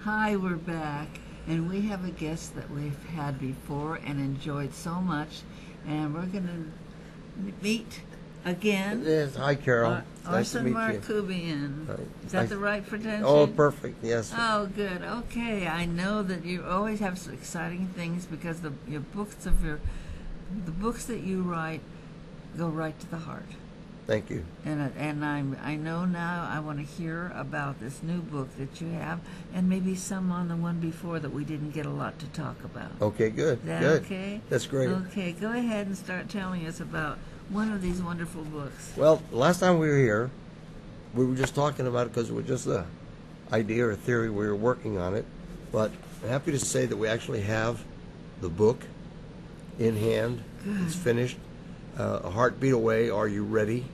Hi, we're back, and we have a guest that we've had before and enjoyed so much, and we're going to meet again. Yes, hi Carol. Nice to Orson meet you. Markubian. Right. Is that the right pronunciation? Oh, perfect. Yes. Oh, good. Okay, I know that you always have some exciting things because the books that you write go right to the heart. Thank you. And I know now I want to hear about this new book that you have, and maybe some on the one before that we didn't get a lot to talk about. Okay, good. Is that Good. okay? That's great. Okay, go ahead and start telling us about one of these wonderful books. Well, last time we were here, we were just talking about it because it was just an idea or a theory. We were working on it. But I'm happy to say that we actually have the book in hand. Good. It's finished. A Heartbeat Away, Are You Ready?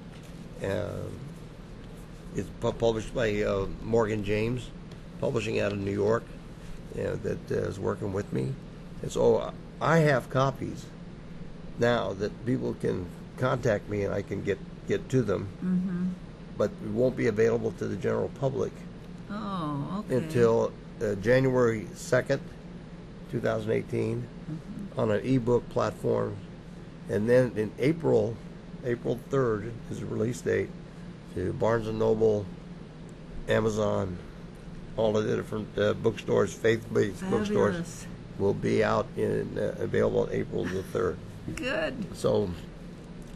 It's published by Morgan James, publishing out of New York, that is working with me. And so I have copies now that people can contact me and I can get to them. Mm-hmm. But it won't be available to the general public Oh, okay. until January 2nd, 2018, on an ebook platform. And then in April 3rd is the release date to Barnes & Noble, Amazon, all of the different bookstores, faith-based bookstores, Fabulous. will be out in available April the 3rd. Good. So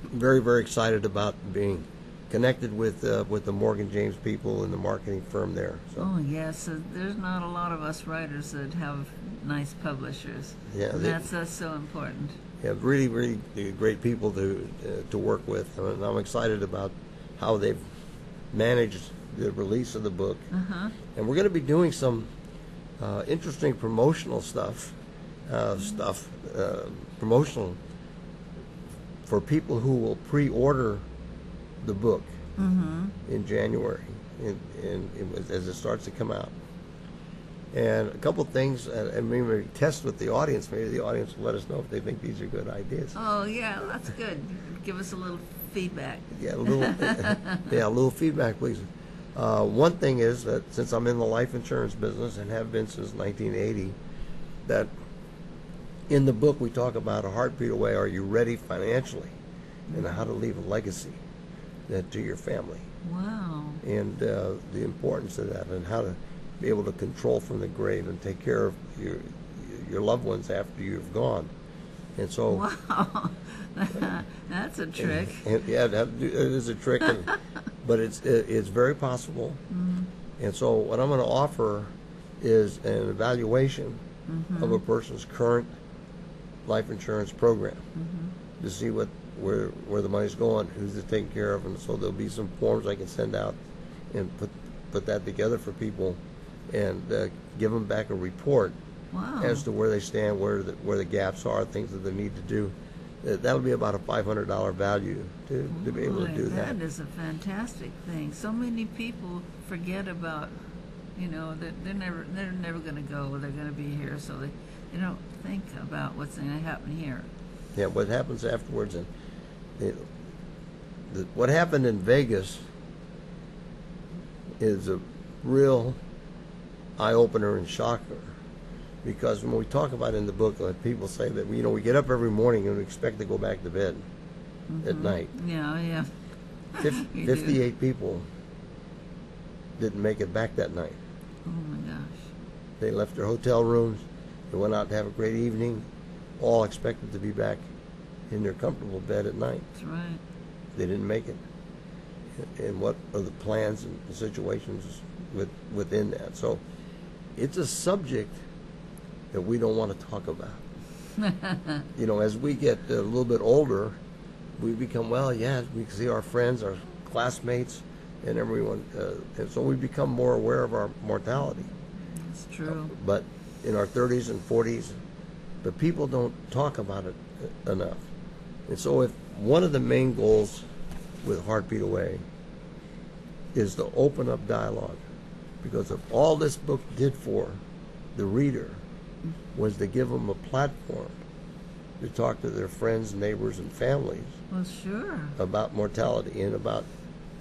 very, very excited about being connected with the Morgan James people and the marketing firm there. So, Oh, yes. There's not a lot of us writers that have nice publishers. Yeah, And they- that's so important. yeah, really, really great people to work with. And I'm excited about how they've managed the release of the book. Uh-huh. And we're going to be doing some interesting promotional promotional for people who will pre-order the book in January, as it starts to come out. And a couple things, and maybe test with the audience. Maybe the audience will let us know if they think these are good ideas. Oh, yeah, that's good. Give us a little feedback. Yeah, a little, a little feedback, please. One thing is that since I'm in the life insurance business and have been since 1980, that in the book we talk about a heartbeat away. Are you ready financially, and how to leave a legacy to your family, Wow. and the importance of that, and how to be able to control from the grave and take care of your loved ones after you've gone. And so, Wow. That's a trick. and yeah, it is a trick, but it's very possible. And so, what I'm going to offer is an evaluation of a person's current life insurance program to see where the money's going, who's it taking care of, and so there'll be some forms I can send out and put that together for people, and give them back a report Wow. as to where they stand, where the gaps are, things that they need to do. That'll be about a $500 value to be able to Boy, do that. That is a fantastic thing. So many people forget about, that they're never going to go. They're going to be here, so they don't think about what's going to happen here. Yeah, what happens afterwards, and what happened in Vegas is a real eye-opener and shocker, because when we talk about it in the book, like people say that we get up every morning and we expect to go back to bed at night. Yeah, yeah. You do. 58 people didn't make it back that night. Oh my gosh. They left their hotel rooms, they went out to have a great evening, all expected to be back in their comfortable bed at night. That's right. They didn't make it. And what are the plans and the situations within that? So it's a subject that we don't want to talk about. As we get a little bit older, we become, we see our friends, our classmates, and everyone, and so we become more aware of our mortality. It's true. But in our 30s and 40s, but people don't talk about it enough. And so if one of the main goals with Heartbeat Away is to open up dialogue, because if all this book did for the reader was to give them a platform to talk to their friends, neighbors, and families Well, sure. about mortality and about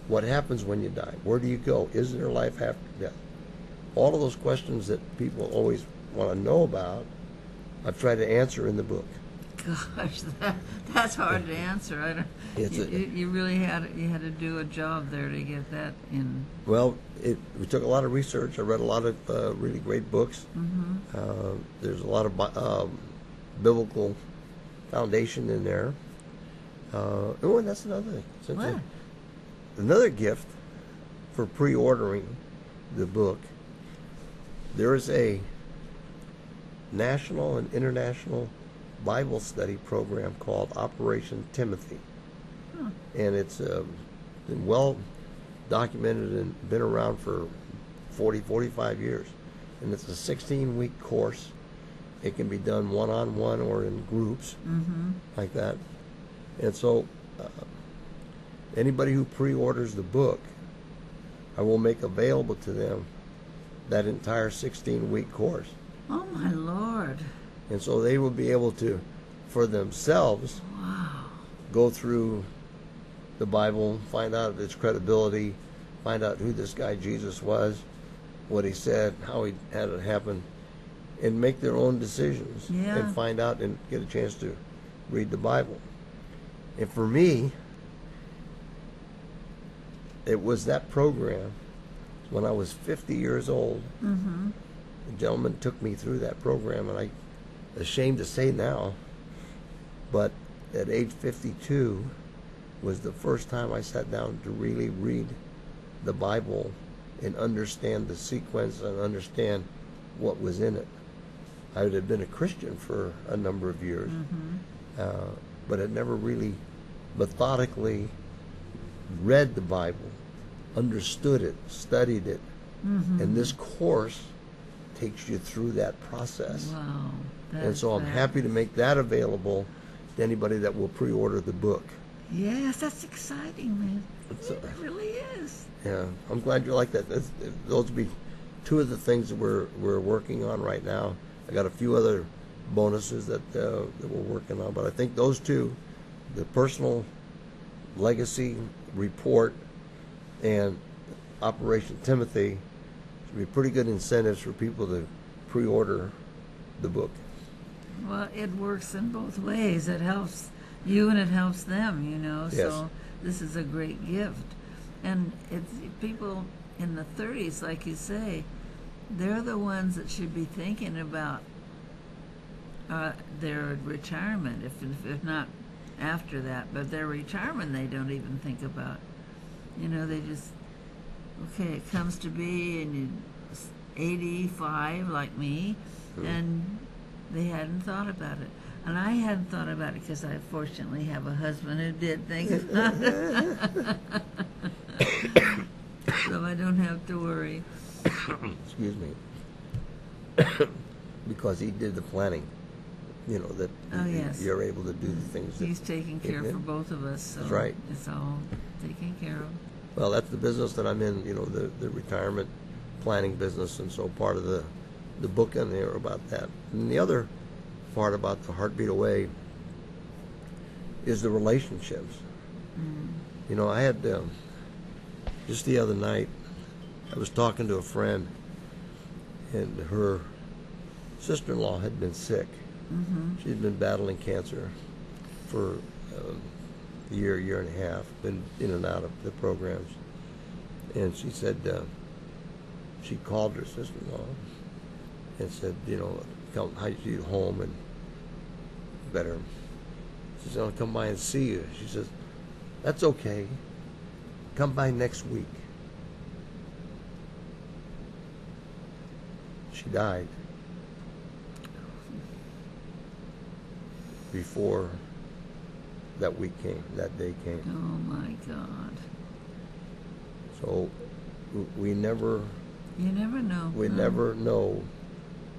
what happens when you die. Where do you go? Is there life after death? all of those questions that people always want to know about, I've tried to answer in the book. Gosh, that's hard to answer. I don't. It's You really had to do a job there to get that in. Well, we took a lot of research. I read a lot of really great books. There's a lot of biblical foundation in there. Oh, and that's another thing. What? Another gift for pre-ordering the book. There is a national and international Bible study program called Operation Timothy. And it's been well documented and been around for 45 years. And it's a 16-week course. It can be done one-on-one or in groups like that. And so anybody who pre-orders the book, I will make available to them that entire 16-week course. Oh, my Lord. And so they will be able to, for themselves, go through the Bible, find out its credibility, find out who this guy Jesus was, what he said, how he had it happen, and make their own decisions and find out and get a chance to read the Bible. And for me, it was that program when I was 50 years old. The gentleman took me through that program, and I'm ashamed to say now, but at age 52 was the first time I sat down to really read the Bible and understand the sequence and understand what was in it. I had been a Christian for a number of years, but had never really methodically read the Bible, understood it, studied it, and this course takes you through that process. Wow. And so I'm happy to make that available to anybody that will pre-order the book. Yes, that's exciting, man. It really is. Yeah, I'm glad you like that. Those would be two of the things that we're working on right now. I got a few other bonuses that we're working on, but I think those two, the personal legacy report and Operation Timothy, should be pretty good incentives for people to pre-order the book. Well, it works in both ways. It helps you and it helps them, you know. Yes. So this is a great gift. And it's people in the 30s, like you say, they're the ones that should be thinking about their retirement, if not after that. But their retirement, they don't even think about. You know, they just, okay, it comes to be, and you're 85 like me, and they hadn't thought about it. And I hadn't thought about it because I fortunately have a husband who did think about it. So I don't have to worry. Excuse me. Because he did the planning, you know, that Oh, yes. you're able to do the things that He's taking care for both of us. So That's right. It's all taken care of. Well, that's the business that I'm in, you know, the retirement planning business, and so part of the book in there about that. And the other part about the Heartbeat Away is the relationships. You know, I had, just the other night, I was talking to a friend, and her sister-in-law had been sick. She'd been battling cancer for a year and a half, been in and out of the programs. And she said, she called her sister-in-law and said, you know, come, how you home and better. She said, I'll come by and see you. She says, that's okay. Come by next week. She died before that week came, that day came. Oh, my God. So we never, You never know. we No. never know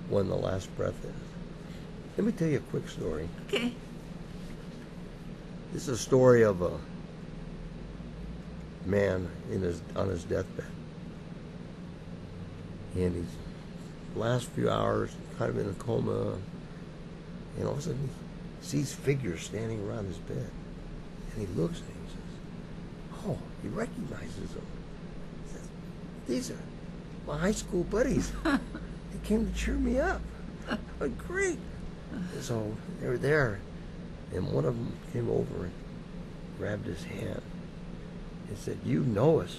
when the last breath is. Let me tell you a quick story. Okay. This is a story of a man on his deathbed. And he's last few hours kind of in a coma, and all of a sudden he sees figures standing around his bed. And he looks and he says, oh, he recognizes them. He says, my high school buddies. They came to cheer me up. Great. And so they were there, and one of them came over and grabbed his hand and said, "You know us.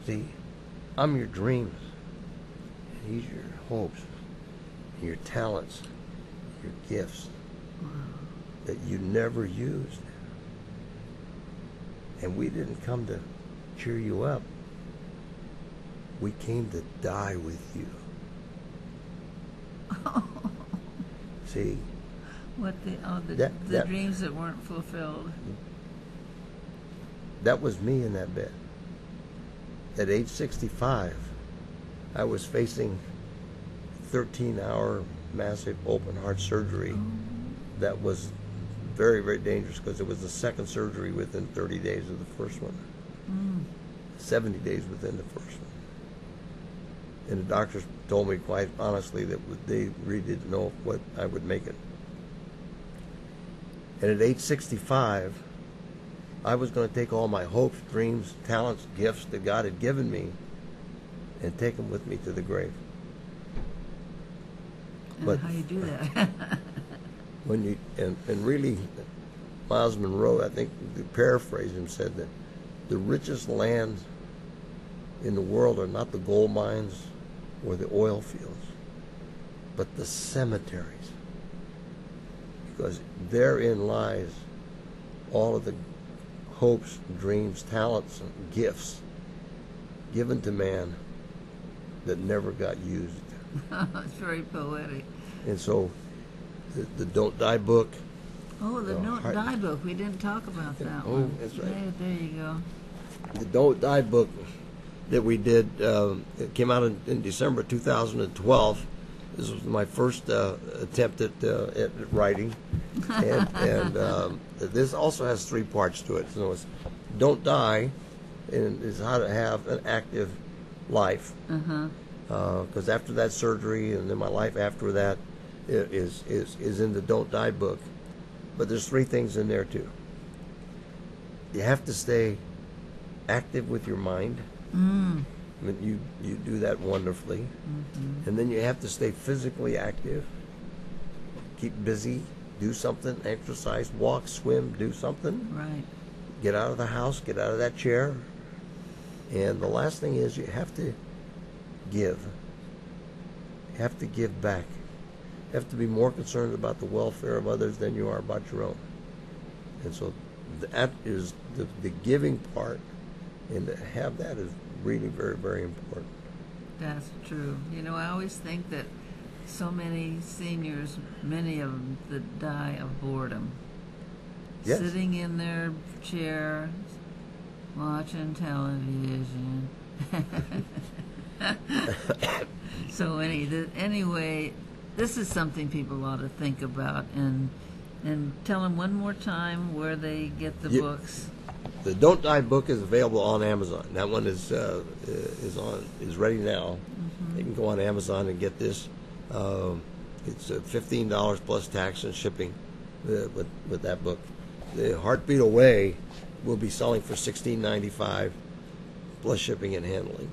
See, I'm your dreams, and he's your hopes, and your talents, your gifts that you never used. And we didn't come to cheer you up. We came to die with you." See, What the That- dreams that weren't fulfilled. that was me in that bed. At age 65, I was facing 13-hour massive open heart surgery that was very, very dangerous because it was the second surgery within 30 days of the first one. 70 days within the first one. And the doctors told me quite honestly that they really didn't know what I would make it. And at age 65, I was going to take all my hopes, dreams, talents, gifts that God had given me and take them with me to the grave. And But- how you do that? When you and really, Miles Monroe, I think, to paraphrase him, said that the richest lands in the world are not the gold mines or the oil fields, but the cemeteries, because therein lies all of the hopes, dreams, talents, and gifts given to man that never got used. It's very poetic. And so the Don't Die book. Oh, the Oh, Don't heart- Die book. We didn't talk about that Oh, one. that's right. There you go. The Don't Die book that we did, it came out in December 2012. This was my first attempt at writing. And this also has 3 parts to it. So it's Don't Die, and is how to have an active life. Because after that surgery and then my life after that is in the Don't Die book. But there's 3 things in there too. You have to stay active with your mind. I mean, you do that wonderfully. And then you have to stay physically active. Keep busy. Do something. Exercise. Walk. Swim. Do something. Right. Get out of the house. Get out of that chair. And the last thing is you have to give. You have to give back. You have to be more concerned about the welfare of others than you are about your own. And so that is the giving part, and to have that is really very, very important. That's true. You know, I always think that so many seniors, many of them, that die of boredom. Yes. Sitting in their chair, watching television. So anyway, this is something people ought to think about, and tell them one more time where they get the Yeah. books. The Don't Die book is available on Amazon. That one is ready now. You can go on Amazon and get this. It's $15 plus tax and shipping with that book. The Heartbeat Away will be selling for $16.95 plus shipping and handling.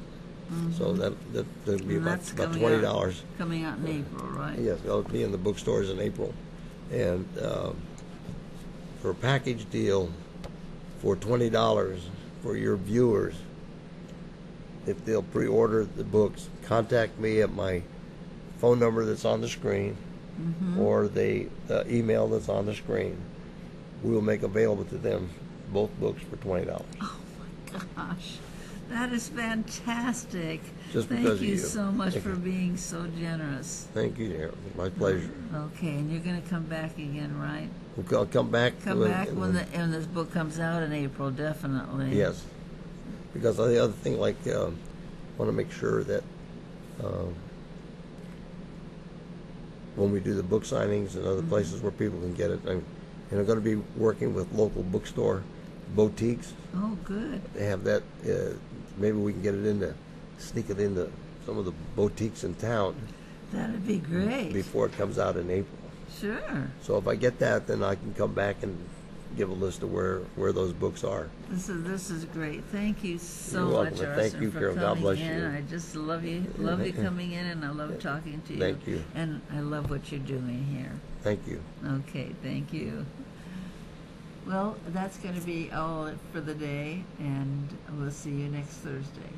So that'll be And about that's $20. Coming out in April, right? Yes, it'll be in the bookstores in April. And for a package deal for $20 for your viewers, if they'll pre-order the books, contact me at my phone number that's on the screen or the email that's on the screen. We will make available to them both books for $20. Oh my gosh, that is fantastic. Just Thank because of you you. so much Thank for you. being so generous. Thank you, dear. My pleasure. Okay, and you're going to come back again, right? I'll come back. Come back when this book comes out in April, definitely. Yes, because the other thing, like, want to make sure that when we do the book signings and other places where people can get it, and I'm going to be working with local bookstore boutiques. Oh, good. They have that. Maybe we can get it sneak it into some of the boutiques in town That'd be great. before it comes out in April. Sure. So if I get that, then I can come back and give a list of where those books are. This is great. Thank you so You're welcome, much, and Arson, thank you, for Carol. God coming bless in. you. I just love you coming in, and I love talking to you. Thank you. And I love what you're doing here. Thank you. Okay, thank you. Well, that's going to be all for the day, and we'll see you next Thursday.